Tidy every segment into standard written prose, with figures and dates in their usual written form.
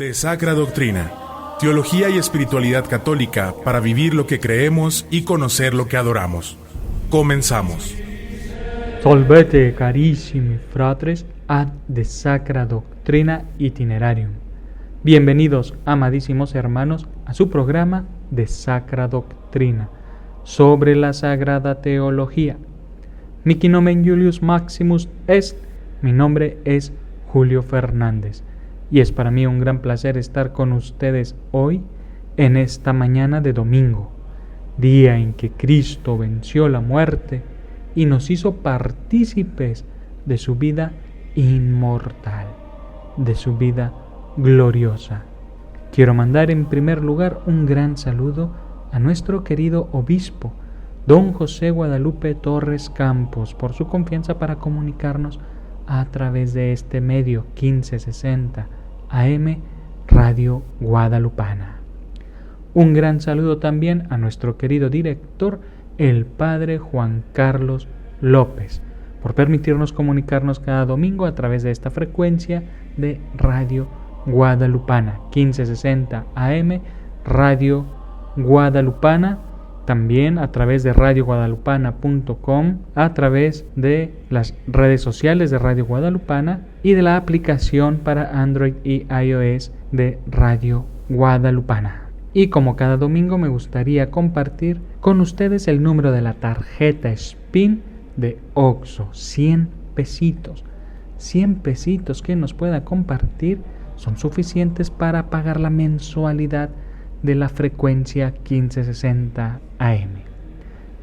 De Sacra Doctrina, teología y espiritualidad católica para vivir lo que creemos y conocer lo que adoramos. Comenzamos. Solvete carissimi fratres ad de Sacra Doctrina Itinerarium. Bienvenidos, amadísimos hermanos, a su programa de Sacra Doctrina sobre la Sagrada Teología. Mihi nomen Julius Maximus est, mi nombre es Julio Fernández. Y es para mí un gran placer estar con ustedes hoy, en esta mañana de domingo, día en que Cristo venció la muerte y nos hizo partícipes de su vida inmortal, de su vida gloriosa. Quiero mandar en primer lugar un gran saludo a nuestro querido obispo, don José Guadalupe Torres Campos, por su confianza para comunicarnos a través de este medio 1560 AM Radio Guadalupana. Un gran saludo también a nuestro querido director, el Padre Juan Carlos López, por permitirnos comunicarnos cada domingo a través de esta frecuencia de Radio Guadalupana, 1560 AM Radio Guadalupana. También a través de radioguadalupana.com, a través de las redes sociales de Radio Guadalupana y de la aplicación para Android y iOS de Radio Guadalupana. Y como cada domingo me gustaría compartir con ustedes el número de la tarjeta SPIN de OXXO, 100 pesitos. 100 pesitos que nos pueda compartir son suficientes para pagar la mensualidad de la frecuencia 1560 AM.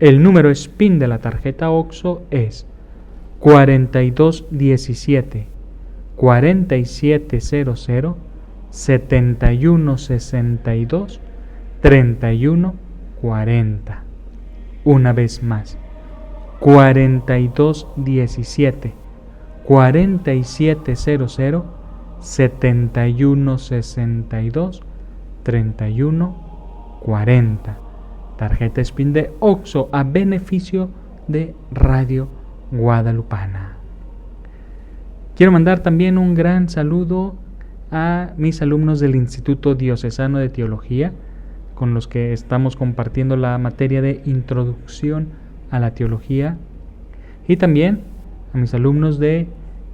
El número SPIN de la tarjeta OXXO es 4217 4700 7162 3140. Una vez más, 4217 4700 7162 3140. Tarjeta SPIN de OXXO a beneficio de Radio Guadalupana. Quiero mandar también un gran saludo a mis alumnos del Instituto Diocesano de Teología, con los que estamos compartiendo la materia de Introducción a la Teología, y también a mis alumnos de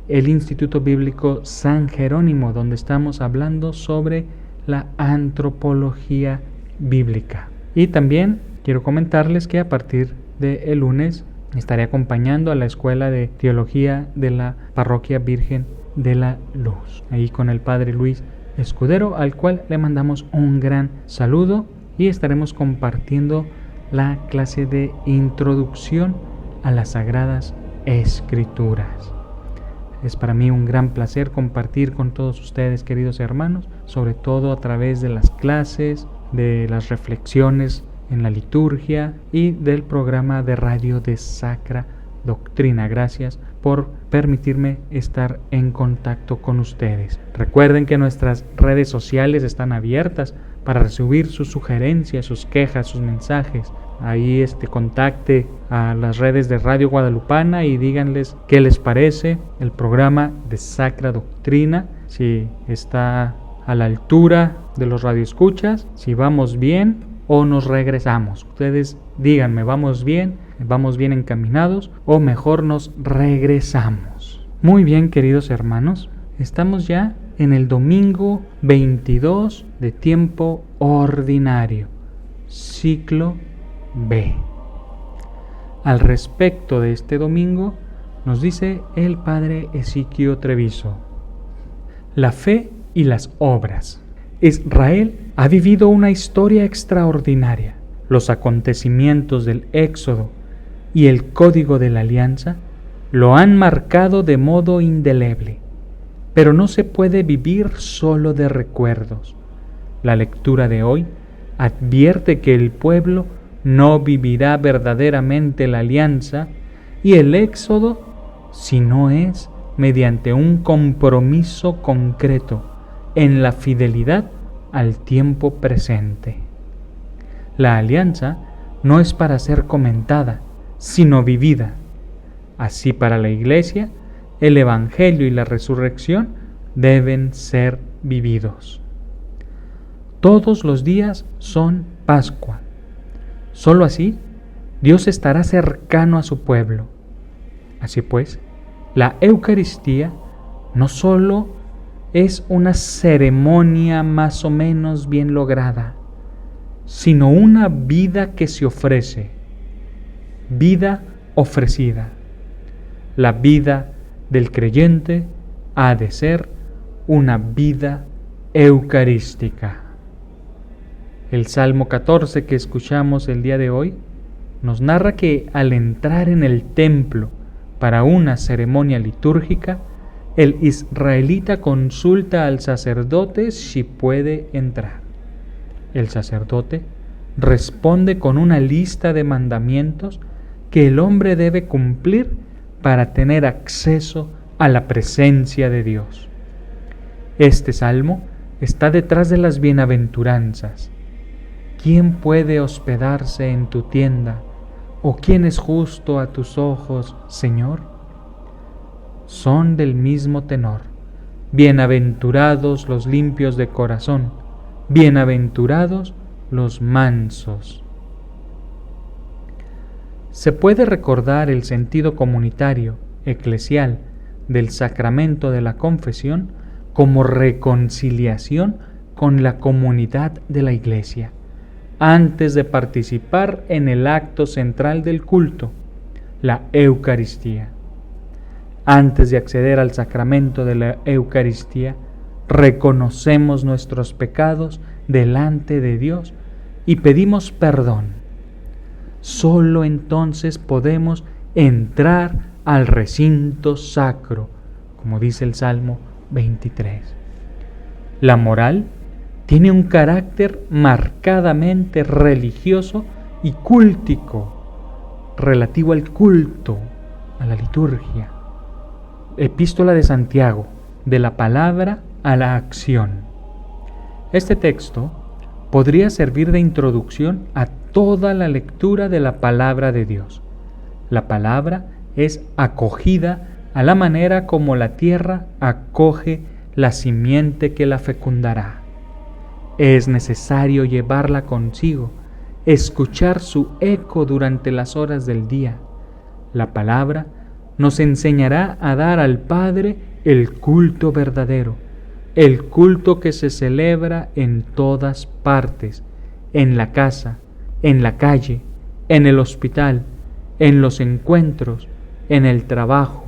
el Instituto Bíblico San Jerónimo, donde estamos hablando sobre la antropología bíblica. Y también quiero comentarles que a partir del lunes estaré acompañando a la Escuela de Teología de la Parroquia Virgen de la Luz, ahí con el Padre Luis Escudero, al cual le mandamos un gran saludo, y estaremos compartiendo la clase de Introducción a las Sagradas Escrituras. Es para mí un gran placer compartir con todos ustedes, queridos hermanos, sobre todo a través de las clases, de las reflexiones en la liturgia y del programa de radio de Sacra Doctrina. Gracias por permitirme estar en contacto con ustedes. Recuerden que nuestras redes sociales están abiertas para recibir sus sugerencias, sus quejas, sus mensajes. Ahí contacte a las redes de Radio Guadalupana y díganles qué les parece el programa de Sacra Doctrina, si está a la altura de los radioescuchas, si vamos bien o nos regresamos. Ustedes díganme, ¿vamos bien encaminados o mejor nos regresamos? Muy bien, queridos hermanos, estamos ya en el domingo 22 de tiempo ordinario, ciclo B. Al respecto de este domingo, nos dice el padre Ezequiel Treviso: la fe y las obras. Israel ha vivido una historia extraordinaria. Los acontecimientos del Éxodo y el Código de la Alianza lo han marcado de modo indeleble, pero no se puede vivir solo de recuerdos. La lectura de hoy advierte que el pueblo no vivirá verdaderamente la alianza y el Éxodo si no es mediante un compromiso concreto en la fidelidad al tiempo presente. La alianza no es para ser comentada, sino vivida. Así, para la Iglesia, el Evangelio y la resurrección deben ser vividos. Todos los días son Pascua. Solo así, Dios estará cercano a su pueblo. Así pues, la Eucaristía no solo es una ceremonia más o menos bien lograda, sino una vida que se ofrece, vida ofrecida. La vida del creyente ha de ser una vida eucarística. El Salmo 14 que escuchamos el día de hoy nos narra que al entrar en el templo para una ceremonia litúrgica, el israelita consulta al sacerdote si puede entrar. El sacerdote responde con una lista de mandamientos que el hombre debe cumplir para tener acceso a la presencia de Dios. Este salmo está detrás de las bienaventuranzas. ¿Quién puede hospedarse en tu tienda? ¿O quién es justo a tus ojos, Señor? Son del mismo tenor. Bienaventurados los limpios de corazón, bienaventurados los mansos. Se puede recordar el sentido comunitario, eclesial, del sacramento de la confesión como reconciliación con la comunidad de la Iglesia, antes de participar en el acto central del culto, la Eucaristía. Antes de acceder al sacramento de la Eucaristía, reconocemos nuestros pecados delante de Dios y pedimos perdón. Solo entonces podemos entrar al recinto sacro, como dice el Salmo 23. La moral tiene un carácter marcadamente religioso y cúltico, relativo al culto, a la liturgia. Epístola de Santiago, de la palabra a la acción. Este texto podría servir de introducción a toda la lectura de la palabra de Dios. La palabra es acogida a la manera como la tierra acoge la simiente que la fecundará. Es necesario llevarla consigo, escuchar su eco durante las horas del día. La palabra nos enseñará a dar al Padre el culto verdadero, el culto que se celebra en todas partes, en la casa, en la calle, en el hospital, en los encuentros, en el trabajo,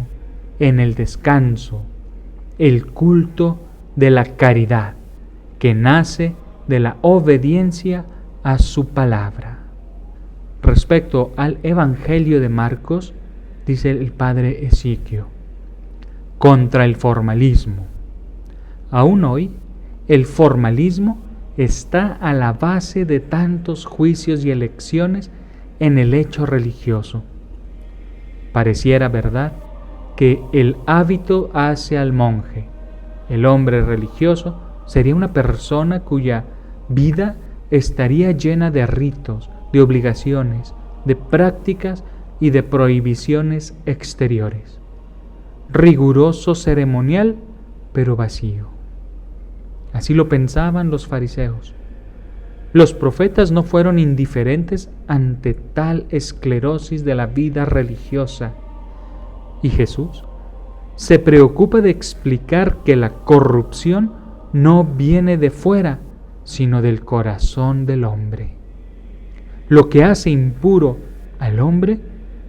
en el descanso, el culto de la caridad, que nace de la obediencia a su palabra. Respecto al Evangelio de Marcos, dice el padre Ezequiel, contra el formalismo. Aún hoy, el formalismo está a la base de tantos juicios y elecciones en el hecho religioso. Pareciera verdad que el hábito hace al monje. El hombre religioso sería una persona cuya vida estaría llena de ritos, de obligaciones, de prácticas y de prohibiciones exteriores. Riguroso ceremonial, pero vacío. Así lo pensaban los fariseos. Los profetas no fueron indiferentes ante tal esclerosis de la vida religiosa. Y Jesús se preocupa de explicar que la corrupción no viene de fuera, sino del corazón del hombre. Lo que hace impuro al hombre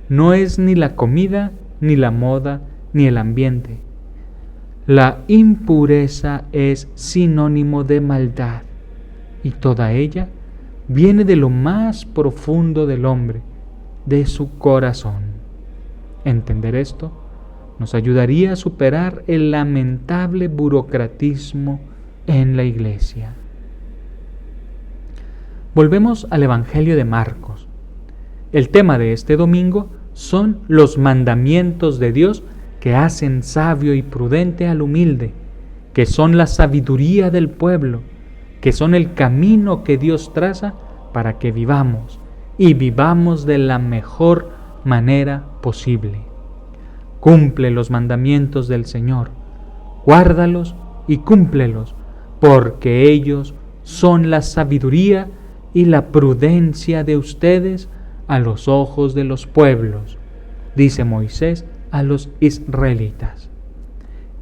no es ni la comida, ni la moda, ni el ambiente. La impureza es sinónimo de maldad, y toda ella viene de lo más profundo del hombre, de su corazón. Entender esto nos ayudaría a superar el lamentable burocratismo en la Iglesia. Volvemos al Evangelio de Marcos. El tema de este domingo son los mandamientos de Dios que hacen sabio y prudente al humilde, que son la sabiduría del pueblo, que son el camino que Dios traza para que vivamos, y vivamos de la mejor manera posible. Cumple los mandamientos del Señor, guárdalos y cúmplelos, porque ellos son la sabiduría y la prudencia de ustedes a los ojos de los pueblos, dice Moisés a los israelitas.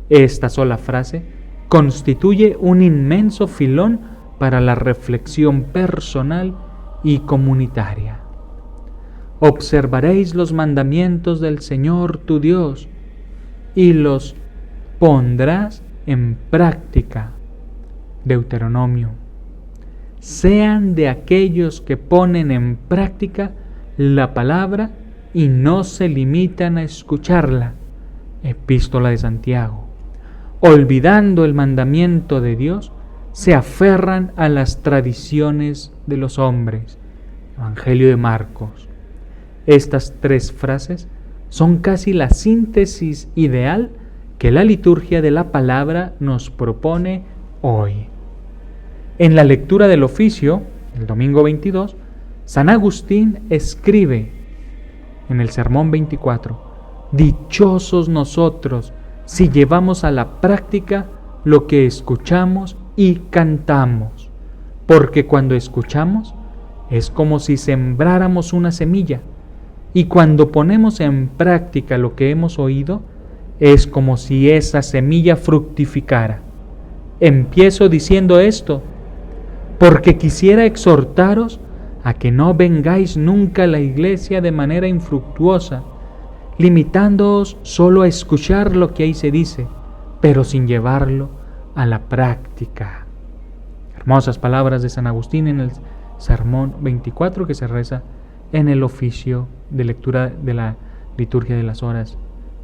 Esta sola frase constituye un inmenso filón para la reflexión personal y comunitaria. Observaréis los mandamientos del Señor tu Dios y los pondrás en práctica. Deuteronomio. Sean de aquellos que ponen en práctica la palabra y no se limitan a escucharla. Epístola de Santiago. Olvidando el mandamiento de Dios, se aferran a las tradiciones de los hombres. Evangelio de Marcos. Estas 3 frases son casi la síntesis ideal que la liturgia de la palabra nos propone hoy. En la lectura del oficio, el domingo 22, San Agustín escribe en el Sermón 24: dichosos nosotros si llevamos a la práctica lo que escuchamos y cantamos, porque cuando escuchamos es como si sembráramos una semilla, y cuando ponemos en práctica lo que hemos oído, es como si esa semilla fructificara. Empiezo diciendo esto, porque quisiera exhortaros a que no vengáis nunca a la iglesia de manera infructuosa, limitándoos solo a escuchar lo que ahí se dice, pero sin llevarlo a la práctica. Hermosas palabras de San Agustín en el Sermón 24 que se reza en el oficio de lectura de la liturgia de las horas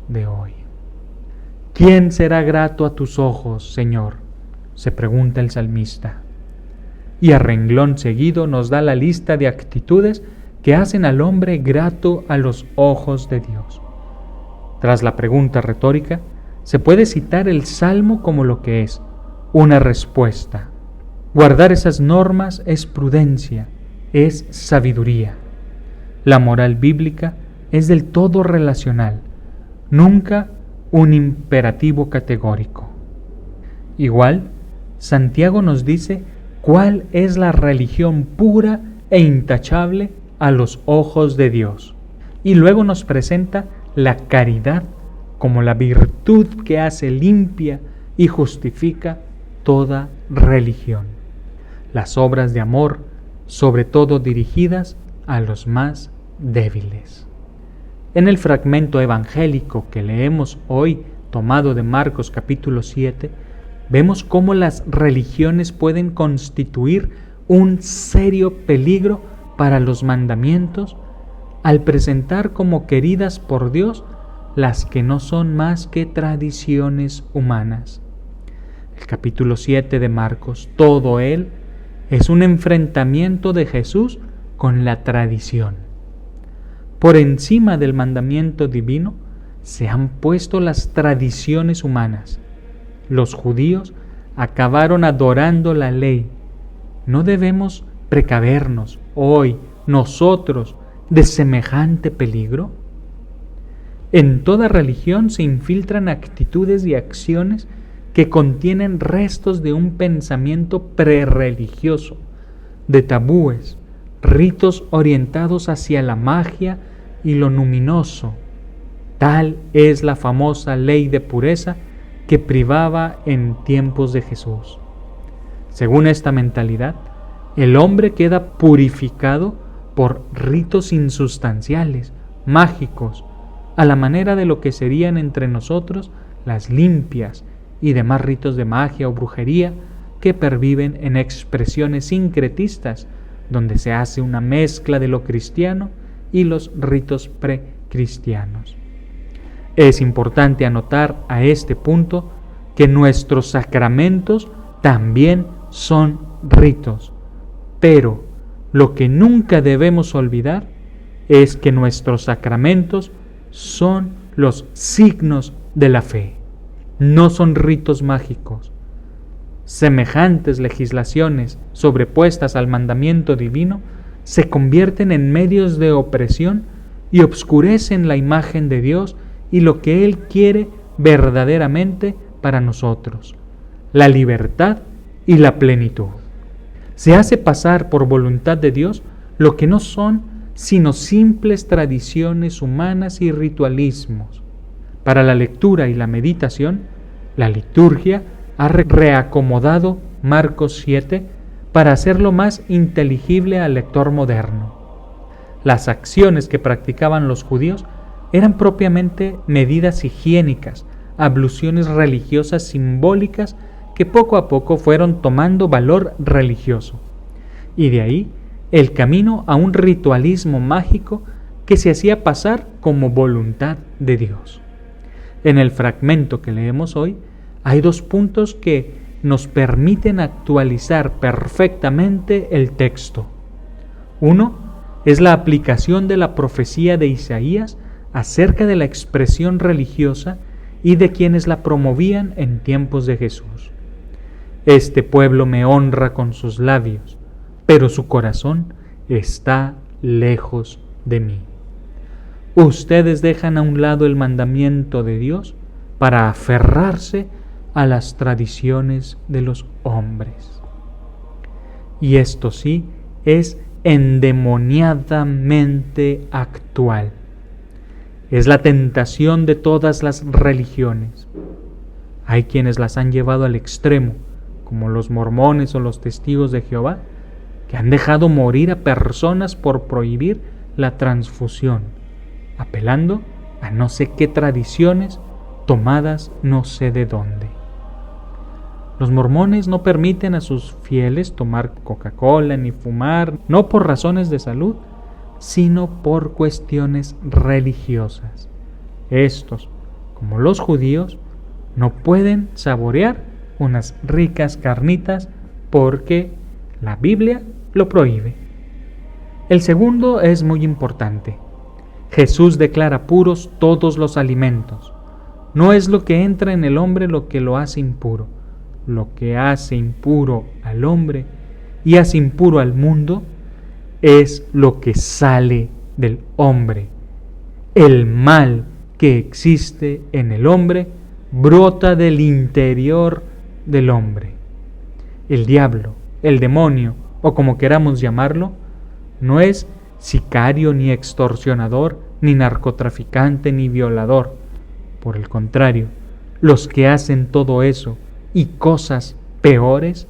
de hoy. ¿Quién será grato a tus ojos, Señor?, se pregunta el salmista. Y a renglón seguido nos da la lista de actitudes que hacen al hombre grato a los ojos de Dios. Tras la pregunta retórica, se puede citar el Salmo como lo que es, una respuesta. Guardar esas normas es prudencia, es sabiduría. La moral bíblica es del todo relacional, nunca un imperativo categórico. Igual, Santiago nos dice cuál es la religión pura e intachable a los ojos de Dios. Y luego nos presenta la caridad como la virtud que hace limpia y justifica toda religión. Las obras de amor, sobre todo dirigidas a los más débiles. En el fragmento evangélico que leemos hoy, tomado de Marcos capítulo 7, vemos cómo las religiones pueden constituir un serio peligro para los mandamientos al presentar como queridas por Dios las que no son más que tradiciones humanas. El capítulo 7 de Marcos, todo él es un enfrentamiento de Jesús con la tradición. Por encima del mandamiento divino se han puesto las tradiciones humanas. Los judíos acabaron adorando la ley. ¿No debemos precavernos hoy, nosotros, de semejante peligro? En toda religión se infiltran actitudes y acciones que contienen restos de un pensamiento prerreligioso, de tabúes, ritos orientados hacia la magia y lo luminoso. Tal es la famosa ley de pureza que privaba en tiempos de Jesús. Según esta mentalidad, el hombre queda purificado por ritos insustanciales, mágicos, a la manera de lo que serían entre nosotros las limpias y demás ritos de magia o brujería que perviven en expresiones sincretistas, donde se hace una mezcla de lo cristiano y los ritos precristianos. Es importante anotar a este punto que nuestros sacramentos también son ritos, pero lo que nunca debemos olvidar es que nuestros sacramentos son los signos de la fe, no son ritos mágicos. Semejantes legislaciones sobrepuestas al mandamiento divino se convierten en medios de opresión y obscurecen la imagen de Dios y lo que Él quiere verdaderamente para nosotros, la libertad y la plenitud. Se hace pasar por voluntad de Dios lo que no son sino simples tradiciones humanas y ritualismos. Para la lectura y la meditación, la liturgia ha reacomodado Marcos 7 para hacerlo más inteligible al lector moderno. Las acciones que practicaban los judíos eran propiamente medidas higiénicas, abluciones religiosas simbólicas que poco a poco fueron tomando valor religioso. Y de ahí el camino a un ritualismo mágico que se hacía pasar como voluntad de Dios. En el fragmento que leemos hoy, hay 2 puntos que nos permiten actualizar perfectamente el texto. Uno es la aplicación de la profecía de Isaías acerca de la expresión religiosa y de quienes la promovían en tiempos de Jesús. Este pueblo me honra con sus labios, pero su corazón está lejos de mí. Ustedes dejan a un lado el mandamiento de Dios para aferrarse a las tradiciones de los hombres. Y esto sí es endemoniadamente actual. Es la tentación de todas las religiones. Hay quienes las han llevado al extremo, como los mormones o los testigos de Jehová, que han dejado morir a personas por prohibir la transfusión, apelando a no sé qué tradiciones tomadas no sé de dónde. Los mormones no permiten a sus fieles tomar Coca-Cola ni fumar, no por razones de salud, sino por cuestiones religiosas. Estos, como los judíos, no pueden saborear unas ricas carnitas porque la Biblia lo prohíbe. El segundo es muy importante. Jesús declara puros todos los alimentos. No es lo que entra en el hombre lo que lo hace impuro. Lo que hace impuro al hombre y hace impuro al mundo es lo que sale del hombre. El mal que existe en el hombre brota del interior del hombre. El diablo, el demonio, o como queramos llamarlo, no es sicario ni extorsionador, ni narcotraficante, ni violador. Por el contrario, los que hacen todo eso y cosas peores,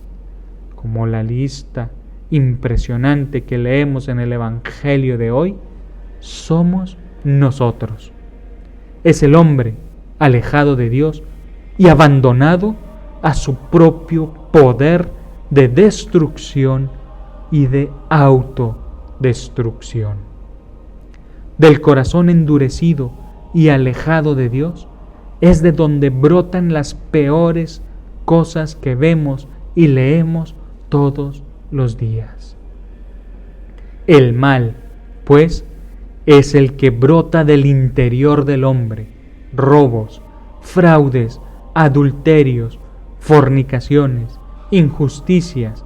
como la lista impresionante que leemos en el Evangelio de hoy, somos nosotros. Es el hombre alejado de Dios y abandonado a su propio poder de destrucción y de autodestrucción. Del corazón endurecido y alejado de Dios es de donde brotan las peores cosas que vemos y leemos todos los días. El mal, pues, es el que brota del interior del hombre: robos, fraudes, adulterios, fornicaciones, injusticias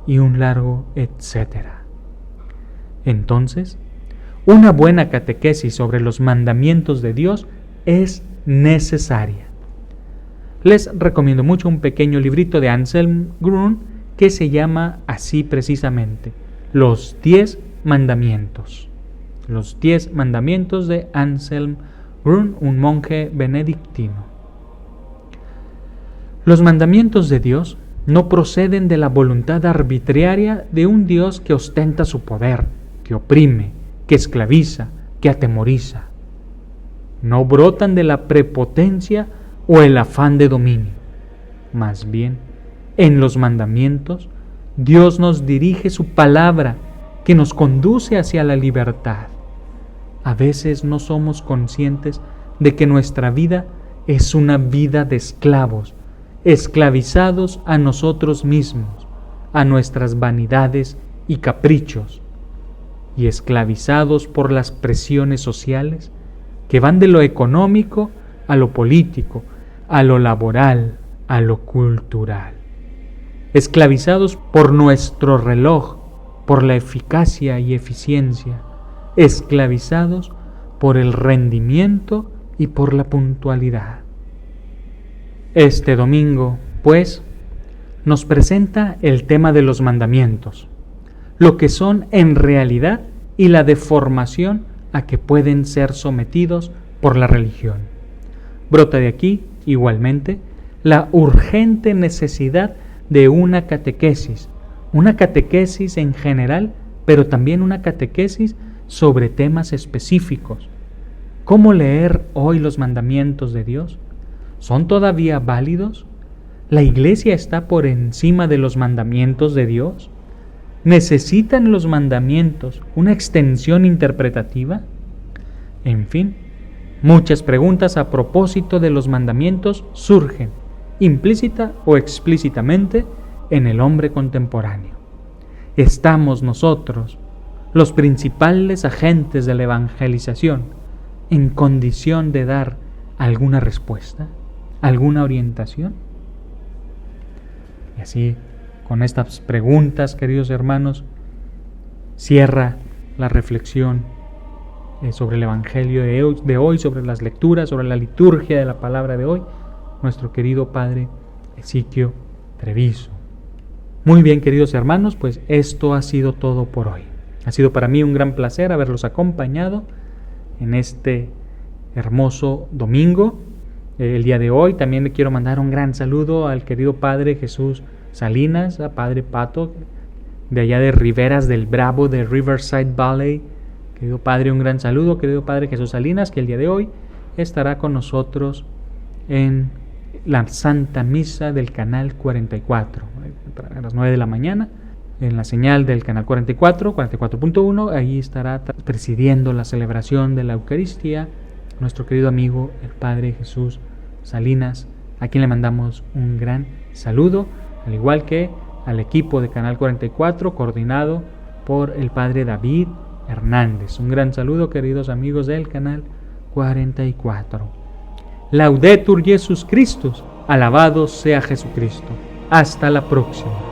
y un largo etcétera. Entonces, una buena catequesis sobre los mandamientos de Dios es necesaria. Les recomiendo mucho un pequeño librito de Anselm Grün que se llama así precisamente, Los 10 Mandamientos. Los 10 Mandamientos de Anselm Grün, un monje benedictino. Los mandamientos de Dios no proceden de la voluntad arbitraria de un Dios que ostenta su poder, que oprime, que esclaviza, que atemoriza. No brotan de la prepotencia o el afán de dominio. Más bien, en los mandamientos, Dios nos dirige su palabra que nos conduce hacia la libertad. A veces no somos conscientes de que nuestra vida es una vida de esclavos, esclavizados a nosotros mismos, a nuestras vanidades y caprichos, y esclavizados por las presiones sociales que van de lo económico a lo político, a lo laboral, a lo cultural. Esclavizados por nuestro reloj, por la eficacia y eficiencia, esclavizados por el rendimiento y por la puntualidad. Este domingo, pues, nos presenta el tema de los mandamientos, lo que son en realidad y la deformación a que pueden ser sometidos por la religión. Brota de aquí, igualmente, la urgente necesidad de una catequesis en general, pero también una catequesis sobre temas específicos. ¿Cómo leer hoy los mandamientos de Dios? ¿Son todavía válidos? ¿La Iglesia está por encima de los mandamientos de Dios? ¿Necesitan los mandamientos una extensión interpretativa? En fin, muchas preguntas a propósito de los mandamientos surgen, implícita o explícitamente, en el hombre contemporáneo. ¿Estamos nosotros, los principales agentes de la evangelización, en condición de dar alguna respuesta, alguna orientación? Y así, con estas preguntas, queridos hermanos, cierra la reflexión sobre el Evangelio de hoy, sobre las lecturas, sobre la liturgia de la palabra de hoy, nuestro querido Padre Ezequiel Treviso. Muy bien, queridos hermanos, pues esto ha sido todo por hoy. Ha sido para mí un gran placer haberlos acompañado en este hermoso domingo. El día de hoy también le quiero mandar un gran saludo al querido Padre Jesús Salinas, a Padre Pato, de allá de Riberas del Bravo, de Riverside Valley. Querido Padre, un gran saludo, querido Padre Jesús Salinas, que el día de hoy estará con nosotros en la Santa Misa del Canal 44, a las 9 de la mañana, en la señal del Canal 44.1, ahí estará presidiendo la celebración de la Eucaristía nuestro querido amigo, el Padre Jesús Salinas, a quien le mandamos un gran saludo, al igual que al equipo de Canal 44, coordinado por el Padre David Hernández. Un gran saludo, queridos amigos del Canal 44. Laudetur Jesus Christus, alabado sea Jesucristo. Hasta la próxima.